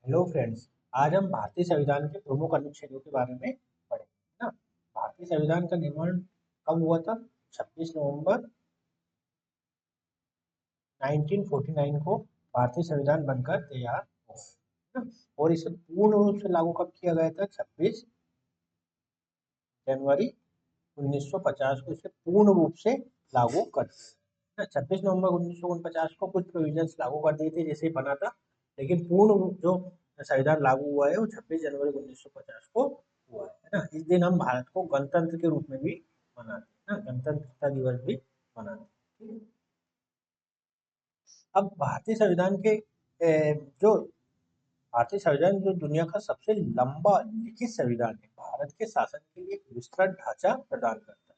Hello friends. आज हम भारतीय संविधान के प्रमुख अनुच्छेदों के बारे में पढ़ेंगे ना। भारतीय संविधान का निर्माण कब हुआ था? 26 नवंबर 1949 को भारतीय संविधान बनकर तैयार हुआ ना। और इसे पूर्ण रूप से लागू कब किया गया था? 26 जनवरी 1950 को इसे पूर्ण रूप से लागू कर दिया। 26 नवंबर 1949 को कुछ प्रोविजंस लागू कर दिए थे जैसे बना था, लेकिन पूर्ण जो संविधान लागू हुआ है वो 26 जनवरी 1950 को हुआ है ना। इस दिन हम भारत को गणतंत्र के रूप में भी मनाते हैं ना, गणतंत्रता दिवस भी मनाते हैं। ठीक है? अब भारतीय संविधान के जो भारतीय संविधान जो दुनिया का सबसे लंबा लिखित संविधान है, भारत के शासन के लिए एक विस्तृत ढांचा प्रदान करता है।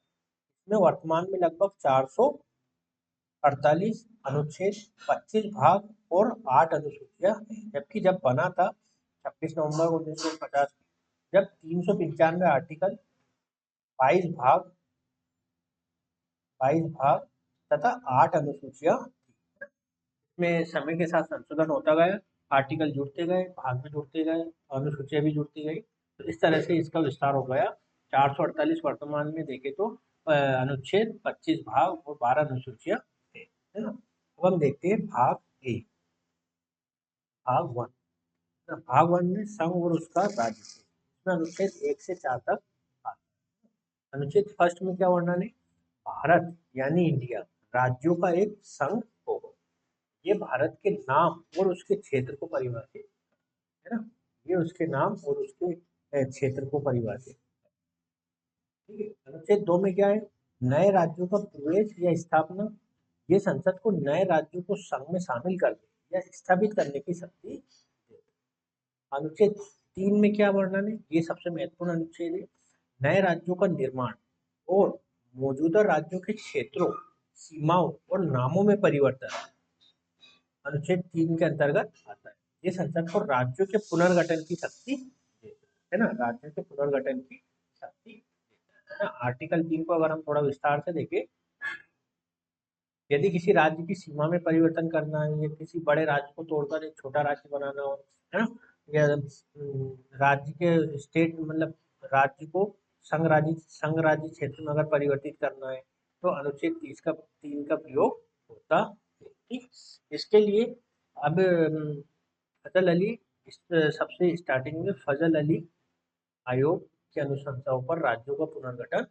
इसमें वर्तमान में लगभग 448 अनुच्छेद, 25 भाग और 8 अनुसूचियां हैं, जबकि जब बना था 26 नवंबर 1950, जब 395 आर्टिकल, 22 भाग 22 भाग तथा 8 अनुसूचियां थी। इसमें समय के साथ संशोधन होता गया, आर्टिकल जुड़ते गए, भाग भी जुड़ते गए, अनुसूचियां भी जुड़ती गई, तो इस तरह से इसका विस्तार हो गया। 448 वर्तमान में देखे तो अनुच्छेद, 25 भाग और 12 अनुसूचियां थे, है ना। अब हम देखते हैं भाग ए, भाग वन। भाग वन में संघ और उसका राज्य, इसमें अनुच्छेद 1 से 4 तक आता है। अनुच्छेद फर्स्ट में क्या वर्णन है? भारत यानी इंडिया राज्यों का एक संघ होगा। ये भारत के नाम और उसके क्षेत्र को परिभाषित, है ना। ये उसके नाम और उसके क्षेत्र को परिभाषित। ठीक है। अनुच्छेद 2 में क्या है? नए राज्यों का प्रवेश या स्थापना। ये संसद को नए राज्यों को संघ में शामिल करने या स्थापित करने की शक्ति देता है। अनुच्छेद 3 में क्या वर्णन है? ये सबसे महत्वपूर्ण अनुच्छेद है। नए राज्यों का निर्माण और मौजूदा राज्यों के क्षेत्रों, सीमाओं और नामों में परिवर्तन अनुच्छेद 3 के अंतर्गत आता है। ये संसद को राज्यों के पुनर्गठन की शक्ति देता है ना, राज्यों के पुनर्गठन की शक्ति देता है ना। आर्टिकल 3 को अगर हम थोड़ा विस्तार से देखें, यदि किसी राज्य की सीमा में परिवर्तन करना है या किसी बड़े राज्य को तोड़कर एक छोटा राज्य बनाना हो, है ना, या राज्य के स्टेट मतलब राज्य को संघ राज्य क्षेत्र में अगर परिवर्तित करना है तो अनुच्छेद 3 का प्रयोग होता है। ठीक। इसके लिए अब फजल अली सबसे स्टार्टिंग में फजल अली आयोग की अनुशंसाओं पर राज्यों का पुनर्गठन,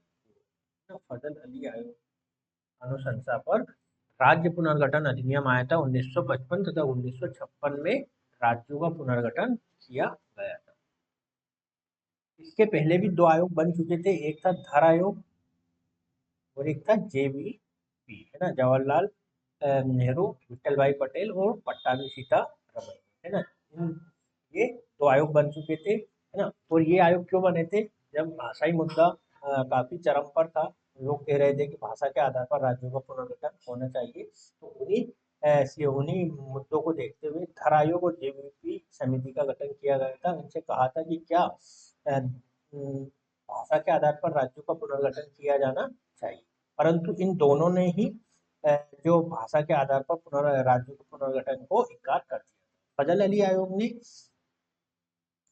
फजल अली आयोग अनुशंसा पर राज्य पुनर्गठन अधिनियम आया था 1955 तथा 1956 में राज्यों का पुनर्गठन किया गया था। इसके पहले भी 2 आयोग बन चुके थे, एक था धर आयोग और एक था जेबीपी, है ना, जवाहरलाल नेहरू, विठल भाई पटेल और पट्टाभी सीतारमण, है ना। ये 2 आयोग बन चुके थे, है ना। और ये आयोग क्यों बने थे? जब भाषाई मुद्दा काफी चरम पर था, लोग कह रहे थे कि भाषा के आधार पर राज्यों का पुनर्गठन होना चाहिए, तो उन्हीं मुद्दों को देखते हुए धर आयोग और जेबीपी समिति का गठन किया गया था। उनसे कहा था कि क्या भाषा के आधार पर राज्यों का पुनर्गठन किया जाना चाहिए, परंतु इन दोनों ने ही जो भाषा के आधार पर राज्यों के पुनर्गठन को इनकार कर दिया। फजल अली आयोग ने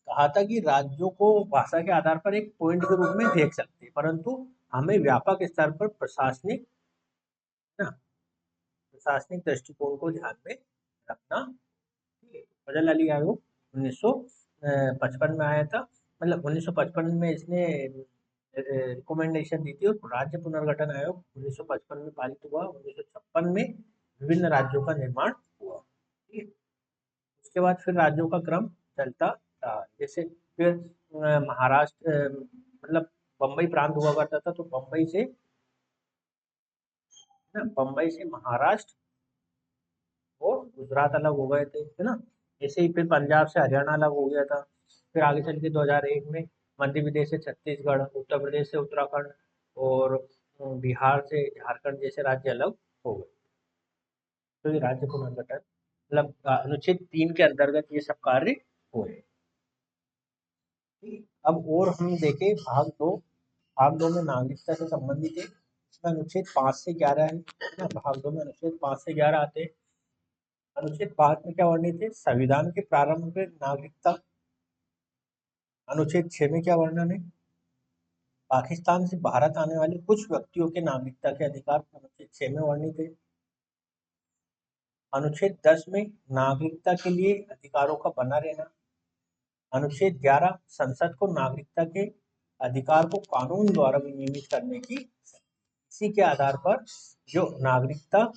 कहा था कि राज्यों को भाषा के आधार पर एक पॉइंट के रूप में देख सकते हैं, परंतु हमें व्यापक स्तर पर प्रशासनिक ना प्रशासनिक दृष्टिकोण को ध्यान में रखना। फजल अली आयोग 1955 में आया था, मतलब 1955 में इसने रिकमेंडेशन दी थी, और राज्य पुनर्गठन आयोग 1955 में पालित हुआ। 1956 में विभिन्न राज्यों का निर्माण हुआ। ठीक है। उसके बाद फिर राज्यों का क्रम चलता रहा, जैसे फिर महाराष्ट्र मतलब बम्बई प्रांत हुआ करता था, तो बम्बई से महाराष्ट्र और गुजरात अलग हो गए थे, है ना। ऐसे ही फिर पंजाब से हरियाणा अलग हो गया था। फिर आगे चल के 2001 में मध्य प्रदेश से छत्तीसगढ़, उत्तर प्रदेश से उत्तराखंड और बिहार से झारखंड जैसे राज्य अलग हो गए। तो ये राज्य पुनर्गठन मतलब अनुच्छेद 3 के अंतर्गत ये सब कार्य हुए। अब और हम देखें भाग दो में नागरिकता से संबंधित है। इसमें अनुच्छेद 5 से 11 है ना। भाग 2 में अनुच्छेद 5 से 11 आते हैं। अनुच्छेद 5 में क्या वर्णित है? संविधान के प्रारंभ में नागरिकता। अनुच्छेद 6 में क्या वर्णन है? पाकिस्तान से भारत आने वाले कुछ व्यक्तियों के नागरिकता के अधिकार अनुच्छेद 6 में वर्णित है। अनुच्छेद 10 में नागरिकता के लिए अधिकारों का बना रहना। अनुच्छेद 11 संसद को नागरिकता के अधिकार को कानून द्वारा विनियमित करने की, इसी के आधार पर जो नागरिकता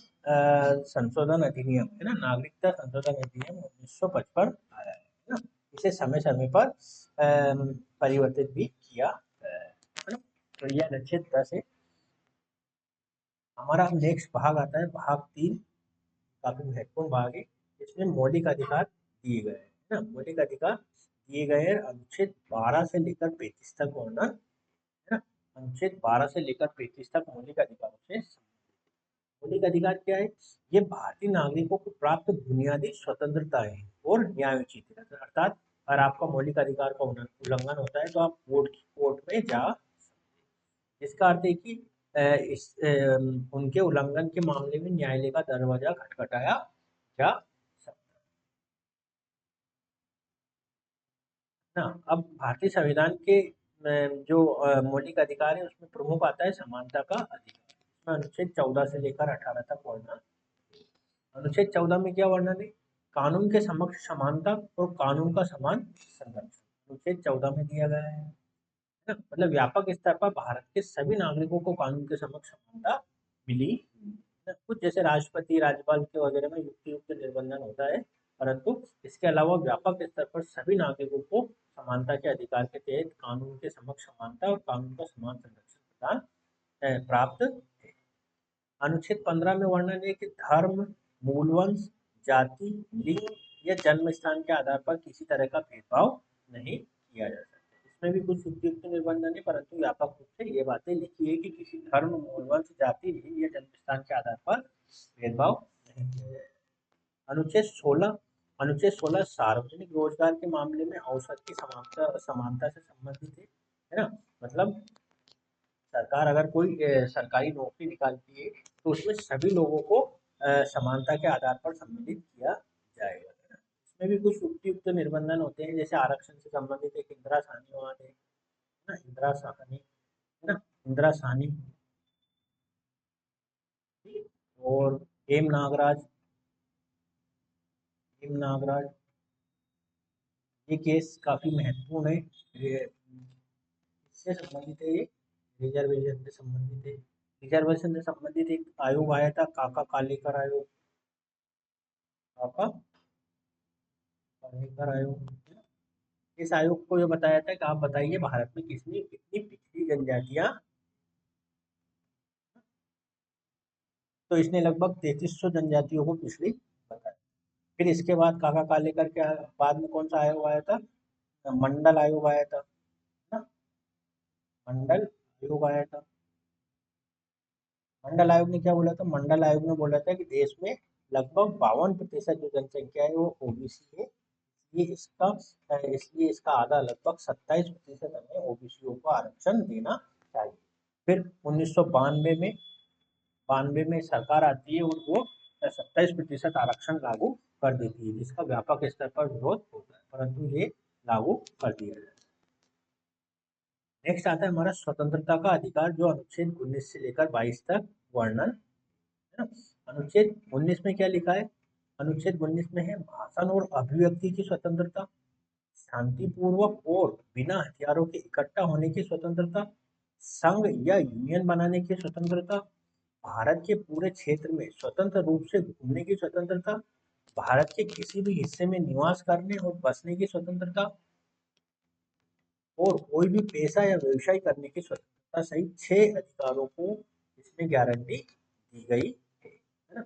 संशोधन अधिनियम है ना, नागरिकता संशोधन अधिनियम 1955 आया है ना, इसे समय समय पर परिवर्तित भी किया है ना। तो यह अनुच्छेद 10 है। हमारा नेक्स्ट भाग आता है भाग 3, काफी महत्वपूर्ण भाग है। इसमें मौलिक अधिकार दिए गए हैं ना, मौलिक अधिकार दिए गए हैं। अनुच्छेद 12 से लेकर 35 तक वर्णन है ना, अनुच्छेद 12 से लेकर 35 तक मौलिक अधिकारों से। मौलिक अधिकार क्या है? ये भारतीय नागरिकों को प्राप्त बुनियादी स्वतंत्रताएं और न्यायोचित है। अर्थात अगर आपका मौलिक अधिकार का उल्लंघन होता है तो आप कोर्ट में जा, इसका अर्थ है कि उनके उल्लंघन के मामले में न्यायालय का दरवाजा खटखटाया जा सकता है ना। अब भारतीय संविधान के जो मौलिक अधिकार है उसमें प्रमुख आता है समानता का अधिकार। इसमें अनुच्छेद 14 से लेकर 18 तक वर्णन। अनुच्छेद 14 में क्या वर्णन है? कानून के समक्ष समानता और कानून का समान संरक्षण अनुच्छेद 14 में दिया गया है ना। मतलब व्यापक स्तर पर भारत के सभी नागरिकों को कानून के समक्ष समानता मिली ना। कुछ जैसे राष्ट्रपति राज्यपाल के वगैरह में युक्त युक्त निर्बंधन होता है, परंतु इसके अलावा व्यापक स्तर पर सभी नागरिकों को समानता के अधिकार के तहत कानून के समक्ष समानता और कानून का समान संरक्षण प्रदान प्राप्त है। अनुच्छेद 15 में वर्णन है कि धर्म, मूलवंश, जाति, लिंग या जन्म स्थान के आधार पर किसी तरह का भेदभाव नहीं किया जा सकता। इसमें भी कुछ उपयुक्त निबंधन है, परंतु व्यापक रूप से ये बातें लिखी है कि किसी धर्म, मूलवंश, जाति, लिंग या जन्म स्थान के आधार पर भेदभाव नहीं किया जाएगा। अनुच्छेद 16 सार्वजनिक रोजगार के मामले में अवसर की समानता से संबंधित है ना। मतलब सरकार अगर कोई सरकारी नौकरी निकालती है तो उसमें सभी लोगों को समानता के आधार पर सम्मिलित किया जाएगा है ना। इसमें भी कुछ उपयुक्त निर्बंधन होते हैं, जैसे आरक्षण से संबंधित एक इंदिरा साहनीवाद है ना, इंदिरा साहनी है ना, इंदिरा साहनी और एम नागराज, ये केस काफी महत्वपूर्ण है। ये इससे संबंधित है, ये रिजर्वेशन से संबंधित है। रिजर्वेशन से संबंधित एक आयोग आया था, काका कालेकर आयोग, काका कालेकर आयोग। इस आयोग को ये बताया था कि आप बताइए भारत में कितनी कितनी पिछड़ी जनजातियां, तो इसने लगभग 3300 जनजातियों को पिछड़ी बताया। फिर इसके बाद काका कालेकर के बाद में कौन सा आयोग आया था? मंडल आयोग आया था ना, मंडल आयोग आया था। मंडल आयोग ने क्या बोला था? मंडल आयोग ने बोला था कि देश में लगभग 52% जो जनसंख्या है वो ओबीसी है, इसलिए इसका आधा लगभग 27% हमें ओबीसीओ को आरक्षण देना चाहिए। फिर 1992 में सरकार आती है और वो 27% आरक्षण लागू कर देती है, जिसका व्यापक स्तर पर विरोध होता है, परंतु ये लागू कर दिया जाए। नेक्स्ट आता है हमारा स्वतंत्रता का अधिकार, जो अनुच्छेद 19 से लेकर 22 तक वर्णन है ना। अनुच्छेद 19 में क्या लिखा है? अनुच्छेद 19 में है भाषण और अभिव्यक्ति की स्वतंत्रता, शांतिपूर्वक और बिना हथियारों के इकट्ठा होने की स्वतंत्रता, संघ या यूनियन बनाने की स्वतंत्रता, भारत के पूरे क्षेत्र में स्वतंत्र रूप से घूमने की स्वतंत्रता, भारत के किसी भी हिस्से में निवास करने और बसने की स्वतंत्रता और कोई भी पेशा या व्यवसाय करने की स्वतंत्रता सहित 6 अधिकारों को इसमें गारंटी दी गई है ना।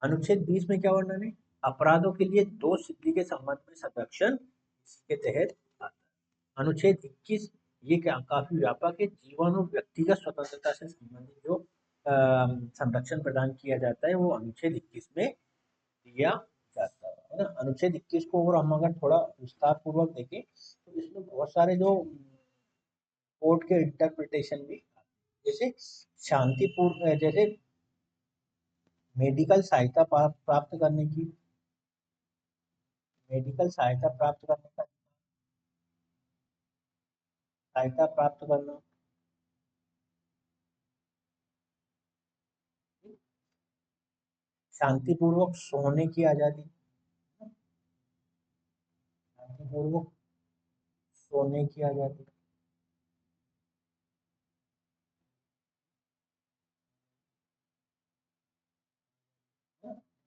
अनुच्छेद 20 में क्या वर्णन है? अपराधों के लिए दोष सिद्धि के संबंध में संरक्षण इसके तहत आता है। अनुच्छेद 21 ये क्या काफी व्यापक है, जीवन और व्यक्तिगत स्वतंत्रता से संबंधित जो संरक्षण प्रदान किया जाता है वो अनुच्छेद 21 में दिया जाता है ना। अनुच्छेद 21 को और हम अगर थोड़ा विस्तार पूर्वक देखें तो इसमें बहुत सारे जो कोर्ट के इंटरप्रिटेशन भी, जैसे शांतिपूर्ण, जैसे मेडिकल सहायता प्राप्त करने की, मेडिकल सहायता प्राप्त करने का, सहायता प्राप्त करना, शांतिपूर्वक सोने की आजादी, शांतिपूर्वक सोने की आजादी,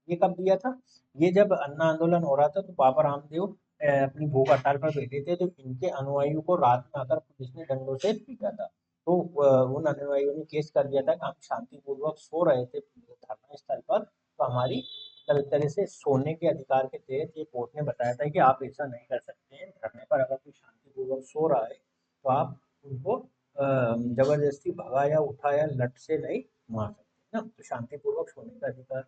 ये कब दिया था? ये जब अन्ना आंदोलन हो रहा था तो बाबा रामदेव अपनी भूख हड़ताल पर बैठे थे, तो इनके अनुयायियों को रात में आकर पुलिस ने डंडों से पीटा था। तो उन अनुयायियों ने केस कर दिया था कि हम शांतिपूर्वक सो रहे थे धरना स्थल पर, तो हमारी मतलब एक तरह से सोने के अधिकार के तहत ये कोर्ट ने बताया था कि आप ऐसा नहीं कर सकते हैं। धरने पर अगर कोई शांतिपूर्वक सो रहा है तो आप उनको जबरदस्ती भगा या उठा या लठ से नहीं मार सकते ना। तो शांतिपूर्वक सोने का अधिकार,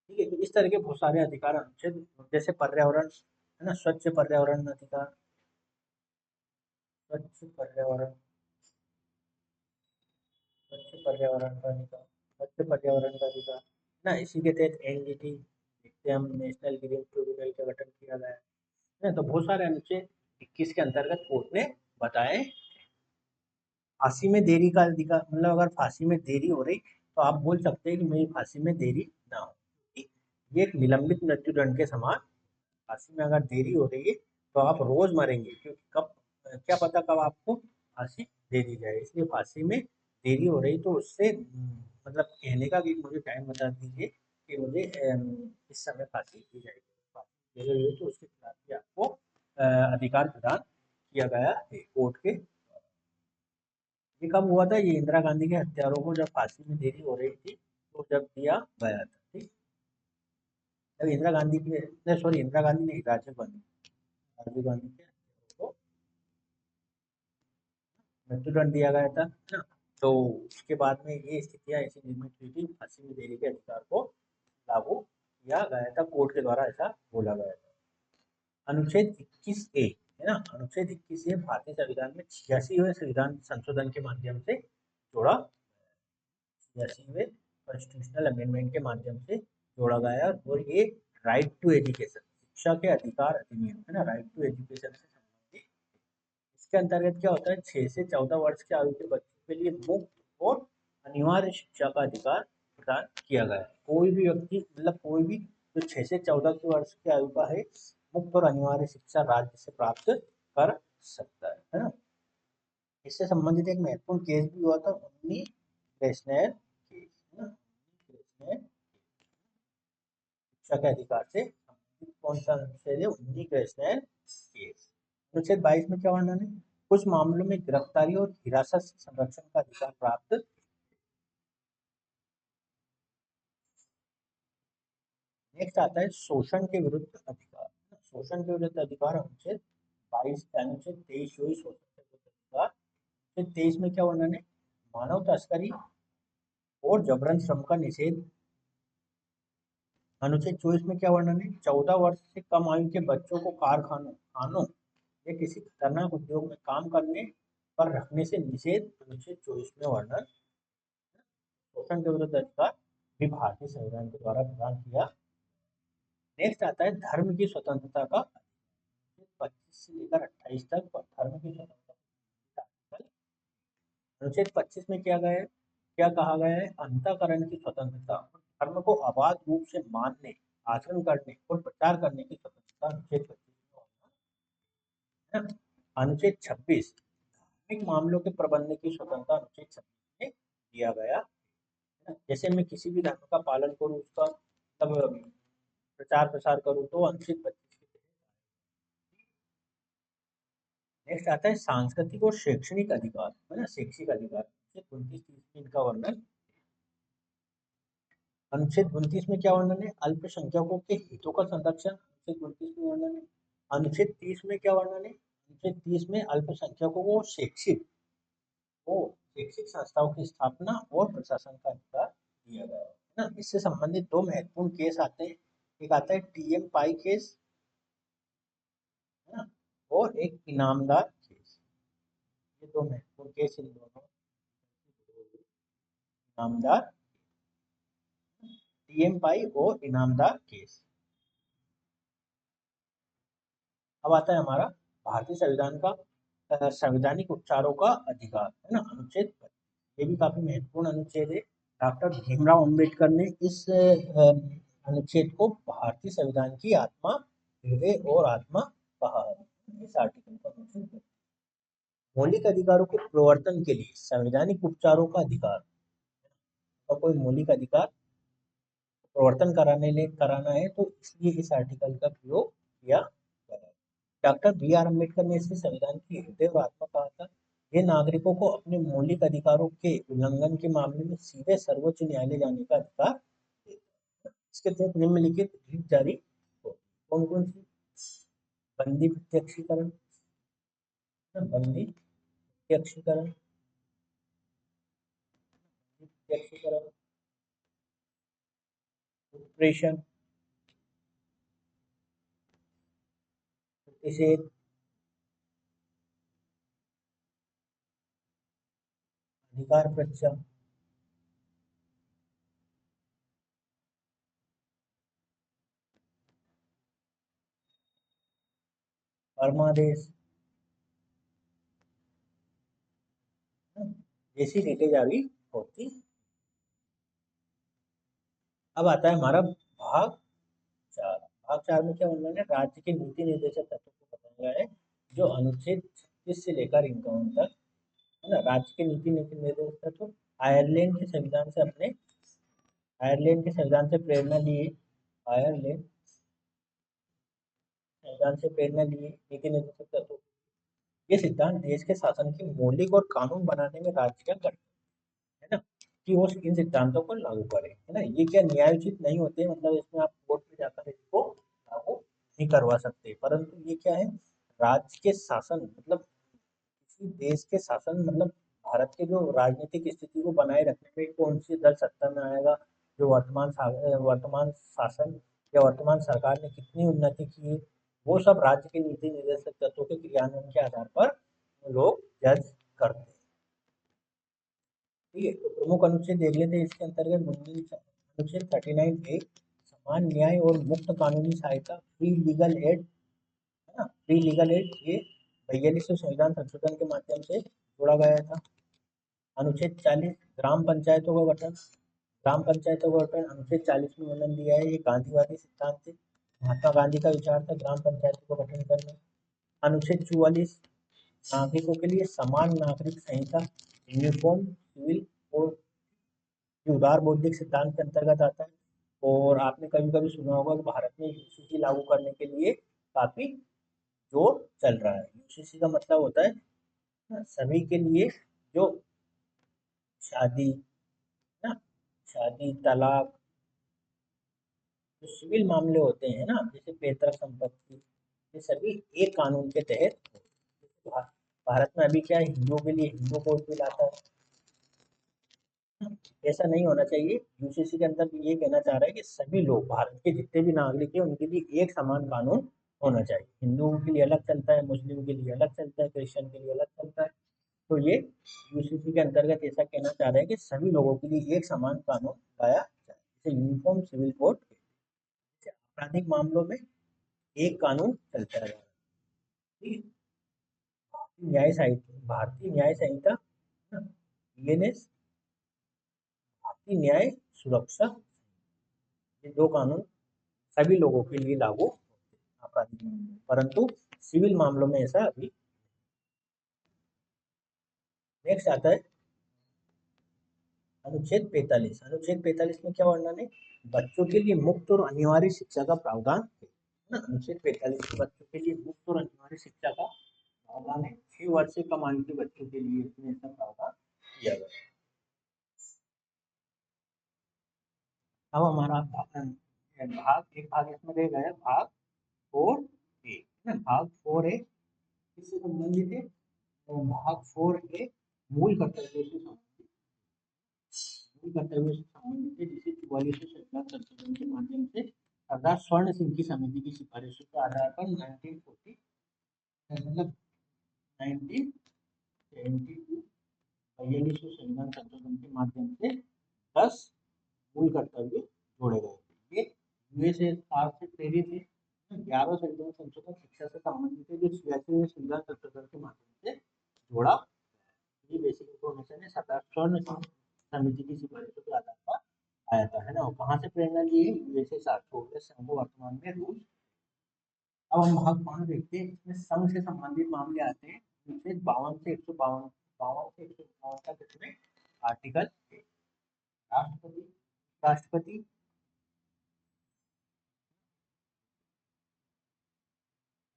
ठीक है। तो इस तरह के बहुत सारे अधिकार अनुच्छेद, जैसे पर्यावरण है ना, स्वच्छ पर्यावरण अधिकार, स्वच्छ पर्यावरण, स्वच्छ पर्यावरण का अधिकार, स्वच्छ पर्यावरण का अधिकार ना, इसी के तहत एनजीटी देखते हैं हम, नेशनल ग्रीन ट्रिब्यूनल का गठन किया गया है ना। तो बहुत सारे अनुच्छेद 21 के अंतर्गत कोर्ट ने बताए। फांसी में देरी का अधिकार, मतलब अगर फांसी में देरी हो रही तो आप बोल सकते हैं कि मेरी फांसी में देरी ना हो, ये एक निलंबित मृत्यु दंड के समान। फांसी में अगर देरी हो रही है तो आप रोज मरेंगे, क्योंकि कब क्या पता कब आपको फांसी दे दी जाए। इसलिए फांसी में देरी हो रही तो उससे मतलब कहने का कि मुझे टाइम बता दीजिए कि मुझे इस समय फांसी दी जाएगी, फांसी दे रही है तो उसके खिलाफ भी आपको अधिकार प्रदान किया गया है कोर्ट के। ये कब हुआ था? ये इंदिरा गांधी के हत्यारों को जब फांसी में देरी हो रही थी तो जब दिया गया था, ठीक। जब इंदिरा गांधी के, नहीं सॉरी, इंदिरा गांधी नहीं, राजीव गांधी, राजीव गांधी के हत्यारों को मृत्युदंड दिया गया था ना। तो उसके बाद में ये स्थितियां ऐसी निर्मित हुई थी, फांसी में देरी के अधिकार को लागू किया गया था, कोर्ट के द्वारा ऐसा बोला गया था। अनुच्छेद 21 ए है ना, अनुच्छेद 21 ए भारतीय संविधान में 86वें संविधान संशोधन के माध्यम से जोड़ा, 86वें कॉन्स्टिट्यूशनल अमेंडमेंट के माध्यम से जोड़ा गया है। और ये राइट टू एजुकेशन, शिक्षा के अधिकार अधिनियम है ना, राइट टू एजुकेशन से संबंधित। इसके अंतर्गत क्या होता है? 6 से 14 वर्ष की आयु के बच्चों के लिए मुफ्त और अनिवार्य शिक्षा का अधिकार प्रदान किया गया है। कोई भी व्यक्ति, मतलब कोई भी जो 6 से 14 की वर्ष की आयु का है, मुफ्त और अनिवार्य शिक्षा राज्य से प्राप्त कर सकता है ना। इससे संबंधित एक महत्वपूर्ण केस भी हुआ था, उन्नी कृष्णन केस है ना, कृष्णन शिक्षा के अधिकार से संबंधित कौन सा अनुच्छेद है? उन्नी कृष्णन केस। अनुच्छेद 22 में क्या वर्णन है? कुछ मामलों में गिरफ्तारी और हिरासत से संरक्षण का अधिकार प्राप्त। नेक्स्ट आता है शोषण के विरुद्ध अधिकार। शोषण के विरुद्ध अधिकार अनुच्छेद 22, अनुच्छेद 23 जो शोषण के विरुद्ध अधिकार। अनुच्छेद 23 में क्या वर्णन है? मानव तस्करी और जबरन श्रम का निषेध। अनुच्छेद 24 में क्या वर्णन है? 14 वर्ष से कम आयु के बच्चों को कारखानों, खानों या किसी खतरनाक उद्योग में काम करने पर रखने से निषेध, अनुच्छेद 24 में वर्णन। शोषण के विरुद्ध अधिकार भी भारतीय संविधान के द्वारा प्रदान किया। नेक्स्ट आता है धर्म की स्वतंत्रता का, 25 से लेकर 28 तक धर्म की स्वतंत्रता। अनुच्छेद 25 में क्या गया है, क्या कहा गया है? अंतःकरण की स्वतंत्रता, धर्म को अबाध रूप से मानने, आचरण करने और प्रचार करने की स्वतंत्रता अनुच्छेद 25 में है। अनुच्छेद 26 धार्मिक मामलों के प्रबंध की स्वतंत्रता अनुच्छेद 26 में दिया गया है। जैसे मैं किसी भी धर्म का पालन करूँ, उसका मतलब प्रचार प्रसार करूँ, तो अनुच्छेद 25 के तहत। नेक्स्ट आता है सांस्कृतिक और शैक्षणिक अधिकार है ना, शैक्षिक अधिकार, अनुच्छेद 29-30 में इनका वर्णन। अनुच्छेद 29 में क्या वर्णन है? अल्पसंख्यकों के हितों का संरक्षण, अनुच्छेद 29 में वर्णन है। अनुच्छेद 30 में क्या वर्णन है? अनुच्छेद 30 में अल्पसंख्यकों को शैक्षिक संस्थाओं की स्थापना और प्रशासन का अधिकार दिया गया है ना। इससे संबंधित दो महत्वपूर्ण केस आते हैं, एक आता है टीएम पाई केस है ना, और एक इनामदार केस। ये दो महत्वपूर्ण केस इन दोनों, इनामदार। टीएम पाई और इनामदार केस। अब आता है हमारा भारतीय संविधान का संवैधानिक उपचारों का अधिकार, है ना, अनुच्छेद 25। ये भी काफी महत्वपूर्ण अनुच्छेद है। डॉक्टर भीमराव अंबेडकर ने इस अनुच्छेद को भारतीय संविधान की आत्मा, हृदय और आत्मा कहा है। इस आर्टिकल का अनुच्छेद मौलिक अधिकारों के प्रवर्तन के लिए संवैधानिक उपचारों का अधिकार, और कोई मौलिक अधिकार प्रवर्तन कराना है तो इसलिए इस आर्टिकल का प्रयोग किया गया है। डॉक्टर बी आर अम्बेडकर ने इसे संविधान की हृदय और आत्मा कहा था। ये नागरिकों को अपने मौलिक अधिकारों के उल्लंघन के मामले में सीधे सर्वोच्च न्यायालय जाने का अधिकार देता है। इसके तहत निम्नलिखित रीत जारी हो, कौन कौन सी? बंदी प्रत्यक्षीकरण, बंदी प्रत्यक्षीकरण, प्रत्यक्षीकरण, उत्प्रेषण, प्रतिषेध, अधिकार परीक्षा, परमादेश, जैसी रीतें जारी होती। अब आता है हमारा भाग 4। भाग 4 में क्या वर्णन है? राज्य के नीति निर्देशक तत्वों को बताया गया है, जो अनुच्छेद 36 से लेकर 51 तक, है ना। राज्य के नीति निर्देशक तत्व आयरलैंड के संविधान से प्रेरणा लिए, आयरलैंड संविधान से प्रेरणा लिए नीति निर्देशक तत्व। ये सिद्धांत देश के शासन की मौलिक और कानून बनाने में राज्य का कर्तव्य, है ना, कि वो इन सिद्धांतों को लागू करें, है ना। ये क्या न्यायोचित नहीं होते, मतलब इसमें आप कोर्ट में जाकर इसको लागू नहीं करवा सकते, परंतु ये क्या है, राज्य के शासन, मतलब किसी देश के शासन, मतलब भारत के जो राजनीतिक स्थिति को बनाए रखने में कौन सी दल सत्ता में आएगा, जो वर्तमान शासन या वर्तमान सरकार ने कितनी उन्नति की है, वो सब राज्य के नीति निर्देशक तत्वों के क्रियान्वयन के आधार पर लोग जज करते हैं। ठीक है, तो प्रमुख अनुच्छेद देख लेते हैं इसके अंतर्गत। अनुच्छेद 39A समान न्याय और मुक्त कानूनी सहायता, फ्री लीगल एड, है ना, फ्री लीगल एड, ये 42वें संविधान संशोधन के माध्यम से जोड़ा गया था। अनुच्छेद 40 ग्राम पंचायतों का गठन, ग्राम पंचायतों का गठन अनुच्छेद 40 में वर्णन दिया है। ये गांधीवादी सिद्धांत थे, महात्मा गांधी का विचार था ग्राम पंचायतों का गठन करना। अनुच्छेद 44 नागरिकों के लिए समान नागरिक संहिता, यूनिफॉर्म सिविल कोड, उदार बौद्धिक सिद्धांत के अंतर्गत आता है। और आपने कभी कभी सुना होगा कि भारत में यूसीसी लागू करने के लिए काफी जोर चल रहा है। यूसीसी का मतलब होता है सभी के लिए, जो शादी, ना, शादी, तलाक, जो सिविल मामले होते हैं ना, जैसे पैतृक संपत्ति, ये सभी एक कानून के तहत भारत में अभी क्या है, हिंदुओं के लिए हिंदू कोड बिल आता है। ऐसा नहीं होना चाहिए। यूसीसी के अंदर ये कहना चाह रहा है कि सभी लोग, भारत के जितने भी नागरिक हैं, उनके लिए एक समान कानून होना चाहिए। हिंदुओं के लिए अलग चलता है, मुस्लिम के लिए अलग चलता है, क्रिश्चियन के लिए अलग चलता है। तो ये यूसीसी के अंतर्गत ऐसा कहना चाह रहे हैं कि सभी लोगों के लिए एक समान कानून लाया जाए, जैसे यूनिफॉर्म सिविल कोड। आपराधिक मामलों में एक कानून चलता है। भारतीय न्याय संहिता, यूएनएस, भारतीय न्याय सुरक्षा, ये दो कानून सभी लोगों के लिए लागू होते हैं आपराधिक, परंतु सिविल मामलों में ऐसा अभी। नेक्स्ट आता है अनुच्छेद 45। अनुच्छेद 45 में क्या वर्णन है? बच्चों के लिए मुफ्त और अनिवार्य शिक्षा का प्रावधान है ना। अनुच्छेद 45 में बच्चों के लिए मुफ्त और अनिवार्य शिक्षा का प्रावधान है। 6 वर्ष से कम आयु के बच्चों के लिए इसमें ऐसा प्रावधान किया गया है। अब हमारा भाग इसमें रह गया, भाग 4A, है ना। भाग 4A किससे संबंधित है? तो भाग 4A मूल कर्तव्यों से संबंधित, मूल कर्तव्यों से संबंधित है, जिसे 44वें संविधान संशोधन के माध्यम से सरदार स्वर्ण सिंह की समिति की सिफारिशों के आधार पर 1940, मतलब 1972 42वें संविधान संशोधन के माध्यम से 10 मूल कर्तव्य जोड़े गए थे। ये यूएसएसआर से प्रेरित है। 11 संविधान संशोधन शिक्षा से संबंधित है जो 86 में संविधान संशोधन के माध्यम से जोड़ा। ये बेसिक इन्फॉर्मेशन है। 17 समिति की सिफारिशों के आधार पर आया था, है ना। और कहाँ से प्रेरणा ली है? यूएसएसआर, सोवियत संघ, वर्तमान में रूस। अब हम भाग 5 देखते हैं। इसमें संघ से संबंधित मामले आते हैं। 52 से 152 तक इसमें आर्टिकल है। राष्ट्रपति, राष्ट्रपति,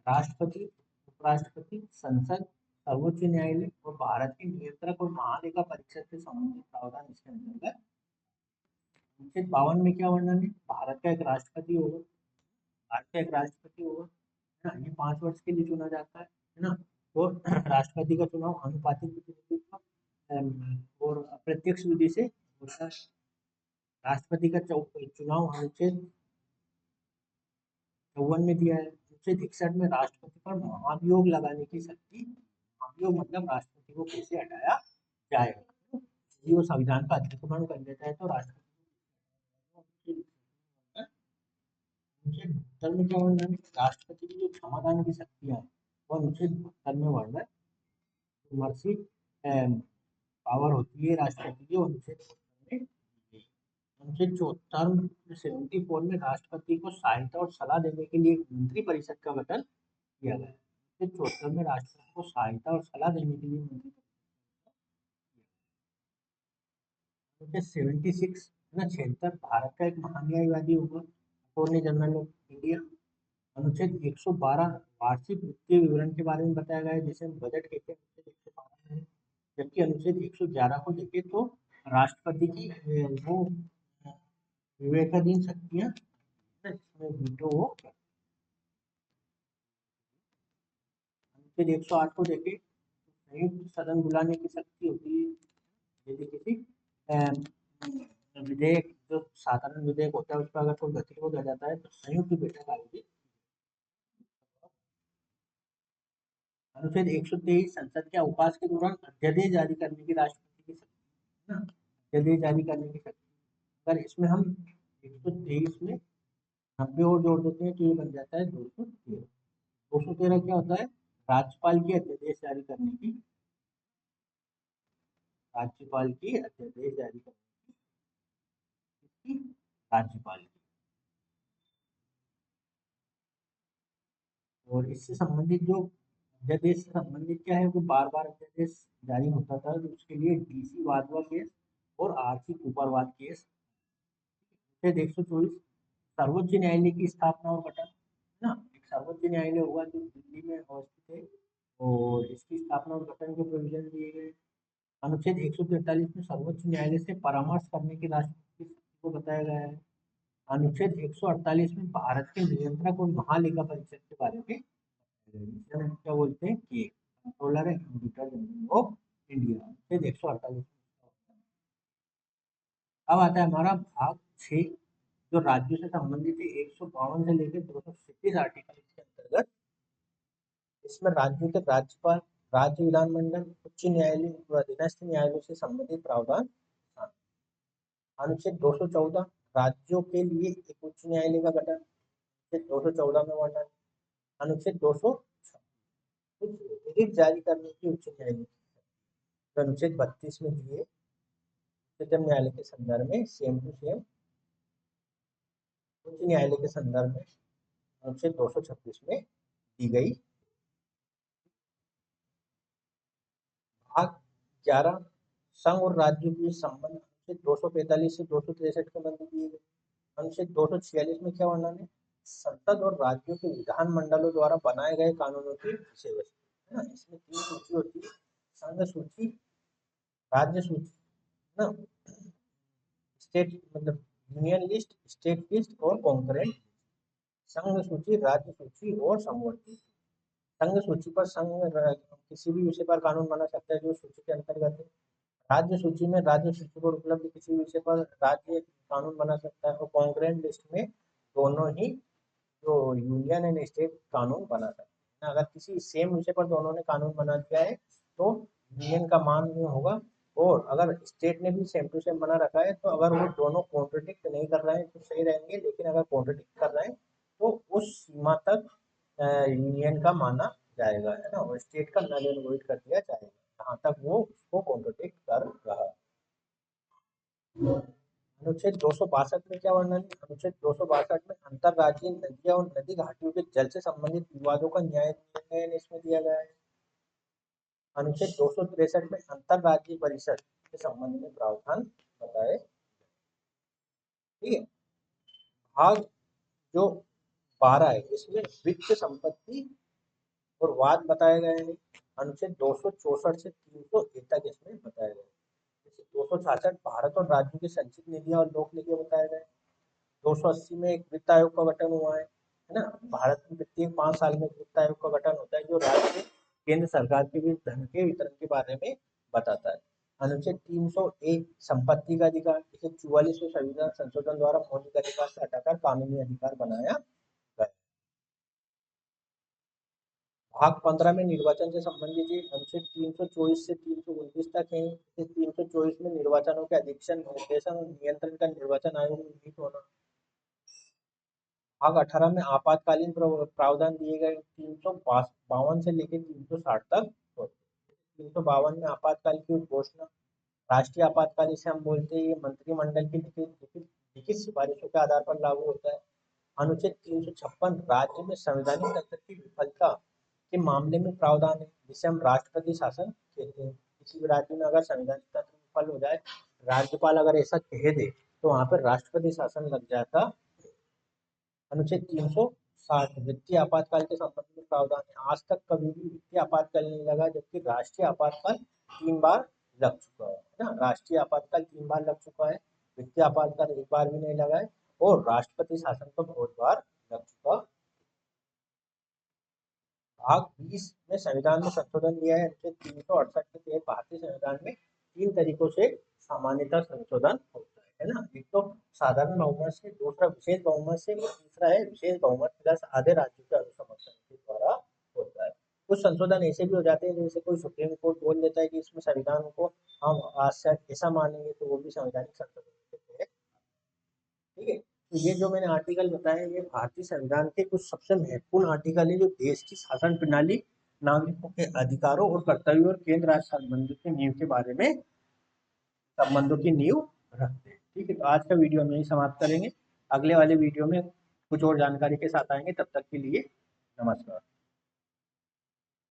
राष्ट्रपति, उपराष्ट्रपति, संसद, सर्वोच्च न्यायालय और भारत के नियंत्रक और महालेखा परीक्षक से संबंधित प्रावधान इसके अंतर्गत। 52 में क्या वर्णन है? भारत का एक राष्ट्रपति होगा, भारत का एक राष्ट्रपति होगा, है ना। ये 5 वर्ष के लिए चुना जाता है ना। तो राष्ट्रपति का चुनाव अनुपातिक विधि और अप्रत्यक्ष विधि से होता है। राष्ट्रपति का चुनाव अनुच्छेद 54 में दिया है। अनुच्छेद 61 में राष्ट्रपति पर महाभियोग लगाने की शक्ति। महाभियोग मतलब राष्ट्रपति को कैसे हटाया जाएगा। यदि वो संविधान का अतिक्रमण कर देता है तो राष्ट्रपति अनुच्छेद 72 में क्या वर्णन है? राष्ट्रपति की जो क्षमादान की शक्तियां है वो अनुच्छेद 72 में वर्णन। मर्सी पावर होती है राष्ट्रपति की, अनुच्छेद 72 में। अनुच्छेद 74 में राष्ट्रपति को सहायता और सलाह देने के लिए मंत्री परिषद का गठन किया गया। अनुच्छेद 74 में राष्ट्रपति को सहायता और सलाह देने के लिए मंत्री। 76 ना 76 भारत का एक महान्यायवादी होगा, अटॉर्नी जनरल ऑफ इंडिया। अनुच्छेद 112 वार्षिक वित्तीय विवरण के बारे में बताया गया है, जिसे हम बजट कहते हैं। अनुच्छेद 112 में, जबकि अनुच्छेद 111 को देखें तो राष्ट्रपति की वो विवेकाधीन शक्तियां, जिसमें वीटो हो। अनुच्छेद 108 को देखें तो संयुक्त सदन बुलाने की शक्ति होती है। यदि किसी विधेयक, जो साधारण विधेयक होता है, उस पर अगर कोई गतिरोध आ जाता है तो संयुक्त बैठक आयोजित। अनुच्छेद 123 संसद के अवकाश के दौरान अध्यादेश जारी करने की राष्ट्रपति की शक्ति, है ना। अध्यादेश जारी करने की शक्ति। अगर इसमें हम 123 में 90 और जोड़ देते हैं तो ये बन जाता है 213। 213 क्या होता है? राज्यपाल की अध्यादेश जारी करने की, राज्यपाल की अध्यादेश जारी करने की, राज्यपाल की। और इससे संबंधित जो अध्यादेश से संबंधित क्या है, वो बार बार अध्यादेश जारी होता था, तो उसके लिए डीसी वाधवा केस और आरसी कुपरवाद केस। 124 सर्वोच्च न्यायालय की स्थापना और गठन, है ना। एक सर्वोच्च न्यायालय होगा जो दिल्ली में अवस्थित है, और इसकी स्थापना और गठन के प्रोविजन दिए गए। अनुच्छेद 143 में सर्वोच्च न्यायालय से परामर्श करने की राष्ट्रपति को बताया गया है। अनुच्छेद 148 में भारत के नियंत्रक और महालेखा परीक्षक के बारे में क्या बोलते हैं कि controller and auditor general of India. अनुच्छेद 148। अब आता है हमारा भाग 6, जो राज्यों से संबंधित है। 152 से लेकर 236 आर्टिकल इसके अंतर्गत। इसमें राज्यों के राज्यपाल, राज्य विधानमंडल, उच्च न्यायालय और अधीनस्थ न्यायालयों से संबंधित प्रावधान। अनुच्छेद 214 राज्यों के लिए एक उच्च न्यायालय का गठन, अनुच्छेद 214 में वर्णन। अनुच्छेद 200 जारी करने की उच्च न्यायालय, अनुच्छेद 32 में दिए उच्चतम न्यायालय के संदर्भ में सेम टू सेम उच्च न्यायालय के संदर्भ में अनुच्छेद 236 में दी गई। भाग 11 संघ और राज्यों के संबंध, अनुच्छेद 245 से 263 के बंद दिए गए। अनुच्छेद 246 में क्या वर्णन है? संसद और राज्यों के विधानमंडलों द्वारा बनाए गए कानूनों की विषय वस्तु, है ना। इसमें 3 सूची होती है, संघ सूची, राज्य सूची, ना, स्टेट मतलब यूनियन लिस्ट, स्टेट लिस्ट और कॉन्करेंट। संघ सूची, राज्य सूची और समवर्ती। संघ सूची पर संघ किसी भी विषय पर कानून बना सकता है जो सूची के अंतर्गत है। राज्य सूची में राज्य सूची पर उपलब्ध किसी विषय पर राज्य कानून बना सकता है, और कॉन्करेंट लिस्ट में दोनों ही जो यूनियन एंड स्टेट कानून बना सकते हैं। अगर किसी सेम विषय पर दोनों ने कानून बना दिया है तो यूनियन का मान में होगा और अगर स्टेट ने भी सेम टू सेम बना रखा है तो अगर वो दोनों कॉन्ट्रडिक्ट नहीं कर रहे हैं तो सही रहेंगे, लेकिन अगर कॉन्ट्रडिक्ट कर रहे हैं तो उस सीमा तक यूनियन का माना जाएगा, है ना, और स्टेट का नल एंड वॉइड कर दिया जाएगा जहाँ तक वो उसको कॉन्ट्रडिक्ट कर रहा है। अनुच्छेद 262 में क्या वर्णन है? अनुच्छेद 262 में अंतरराज्यीय नदियां और नदी घाटियों के जल से संबंधित विवादों का न्याय निर्णय इसमें दिया गया है। अनुच्छेद 263 में अंतरराज्यीय परिषद के संबंध में प्रावधान बताए। ठीक है। भाग जो 12 है इसमें वित्त संपत्ति और वाद बताए गए हैं। अनुच्छेद 264 से 301 तक इसमें बताया गया है। जैसे 266 भारत और राज्यों की संचित निधियां और लोक निधियां बताए गए। 280 में एक वित्त आयोग का गठन हुआ है ना। भारत में प्रत्येक 5 साल में एक वित्त आयोग का गठन होता है जो राज्य केंद्र सरकार के बीच धन के वितरण के बारे में बताता है। अनुच्छेद 301 संपत्ति का अधिकार, इसे 44वें संविधान संशोधन द्वारा मौलिक अधिकार से हटाकर कानूनी अधिकार बनाया गया। भाग 15 में निर्वाचन से संबंधित ये अनुच्छेद 324 से 329 तक है। 324 में निर्वाचनों के अधीक्षण, निर्देशन और नियंत्रण का निर्वाचन आयोग में निहित होना। भाग 18 में आपातकालीन प्रावधान दिए गए 352 से लेकर 360 तक होते हैं। 352 में आपातकाल की घोषणा, राष्ट्रीय आपातकाल इसे हम बोलते हैं, ये मंत्रिमंडल की लिखित सिफारिशों के आधार पर लागू होता है। अनुच्छेद 356 राज्य में संवैधानिक तंत्र की विफलता के मामले में प्रावधान है जिसे हम राष्ट्रपति शासन कहते हैं। किसी भी राज्य में अगर संवैधानिक तंत्र विफल हो जाए, राज्यपाल अगर ऐसा कह दे तो वहां पर राष्ट्रपति शासन लग जाता। अनुच्छेद 360 वित्तीय आपातकाल के संबंध में प्रावधान है। आज तक कभी भी वित्तीय आपातकाल नहीं लगा, जबकि राष्ट्रीय आपातकाल 3 बार लग चुका है ना। राष्ट्रीय आपातकाल 3 बार लग चुका है, वित्तीय आपातकाल एक बार भी नहीं लगा है, और राष्ट्रपति शासन तो बहुत बार लग चुका। भाग 20 में संविधान में संशोधन दिया है। अनुच्छेद 368 के तहत भारतीय संविधान में 3 तरीकों से सामान्यता संशोधन होता है ना। एक तो साधारण बहुमत से, दूसरा विशेष बहुमत से, और तीसरा है विशेष बहुमत प्लस आधे राज्यों के अनुसमर्थन के द्वारा होता है। कुछ संशोधन ऐसे भी हो जाते हैं जैसे कोई सुप्रीम कोर्ट बोल देता है कि इसमें संविधान को हम आज से ऐसा मानेंगे, तो वो भी संवैधानिक संशोधन के तहत। ठीक है। तो ये जो मैंने आर्टिकल बताए ये भारतीय संविधान के कुछ सबसे महत्वपूर्ण आर्टिकल है जो देश की शासन प्रणाली, नागरिकों के अधिकारों और कर्तव्यों और केंद्र राज्य संबंधों की नींव के बारे में, संबंधों की नींव रखते हैं। ठीक है, तो आज का वीडियो हम यही समाप्त करेंगे। अगले वाले वीडियो में कुछ और जानकारी के साथ आएंगे। तब तक के लिए नमस्कार।